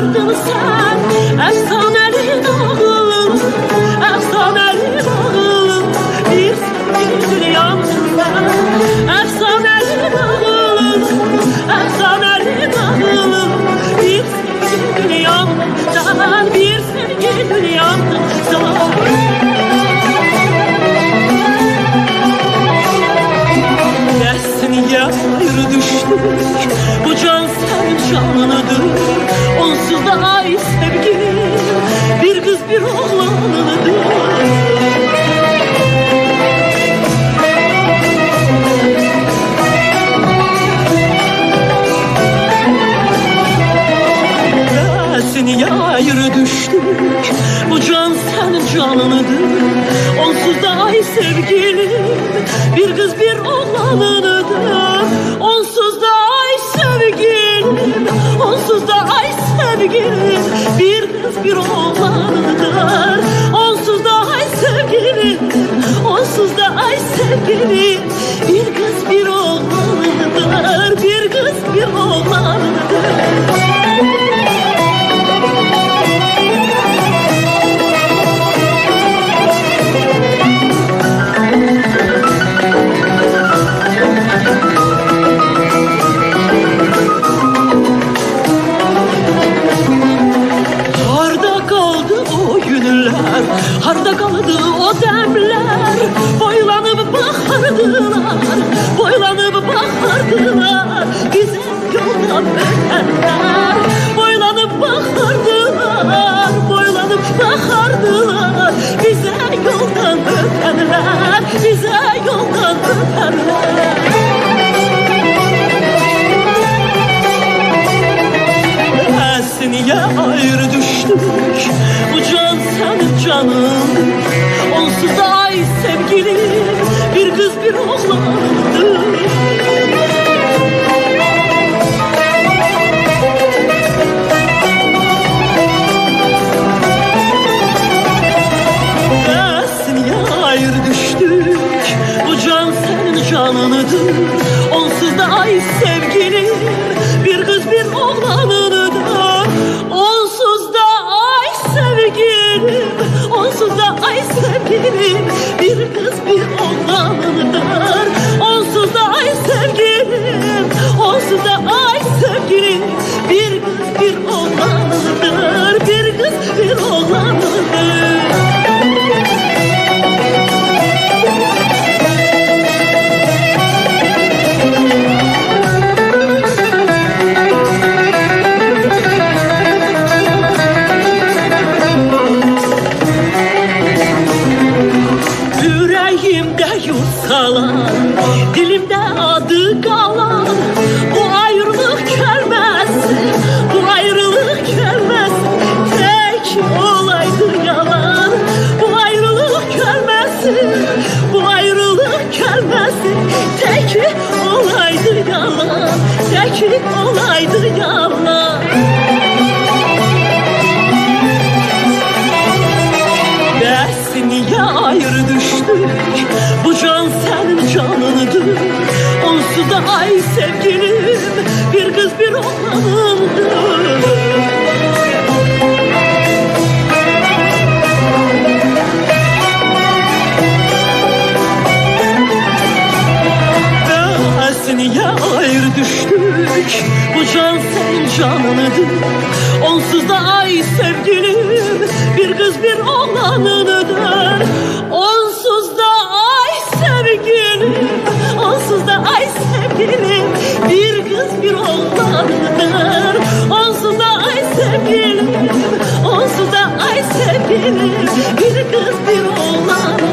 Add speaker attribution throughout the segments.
Speaker 1: vardın sen, efsaneli nağılım, efsaneli nağılım. Bir sevgili yandın sen, efsaneli nağılım, efsaneli nağılım. Bir sevgili yandın sen, bir sevgili yandın sen. Niye ayrı düştük? Bu can senin canınıdır. Onsuz da ay sevgilim, bir kız bir oğlanıdır. Niye ayrı düştük? Bu can senin canınıdır. Onsuz da ay sevgilim, bir kız bir oğlanıdır. Onsuz da ay sevgilim, onsuz da ay sevgilim, bir kız bir oğlanıdır. Onsuz da ay sevgilim, onsuz da ay sevgilim, bir kız bir oğlanıdır. Bir kız bir oğlanıdır. Harda kaldı o demler, boylanıp bakardılar, boylanıp bakardılar, bize yoldan ötenler. Boylanıp bakardılar, boylanıp bakardılar, bize yoldan ötenler, bize yoldan ötenler. Niye ayrı düştük? Bu can senin canın, onsuz da ay sevgilim, bir kız bir oğlandır. Niye ayrı düştük? Bu can senin canınıdır. Onsuz da ay sevgilim, bir kız bir oğlanıdır. Onsuz da ay sevgilim, onsuz da ay sevgilim, bir kız bir oğlanıdır. Onsuz da ay sevgilim, onsuz da ay sevgilim, bir kız bir oğlanıdır. Bir kız bir oğlanıdır. Kalan, dilimde adı kalan, bu ayrılık gelmez, bu ayrılık gelmez, tek olaydı yalan. Bu ayrılık gelmez, bu ayrılık gelmez, tek olaydı yalan, tek olaydı yalan. Niye ayrı düştük? Bu can senin canınıdır. Onsuz da ay sevgilim, bir kız bir oğlanımdır. Niye ayrı düştük? Bu can senin canınıdır. Onsuz da ay sevgilim, bir kız bir oğlanıdır. Onsuz da ay sevgilim, onsuz da ay sevgilim, bir kız bir oğlanıdır. Onsuz da ay sevgilim, onsuz da ay sevgilim, bir kız bir oğlanıdır.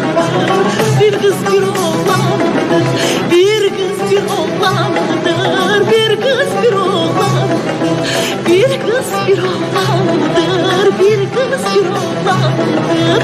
Speaker 1: Bir kız bir oğlanıdır, bir kız bir oğlanıdır, bir kız bir oğlanıdır, bir kız bir oğlanıdır, bir kız bir oğlanıdır,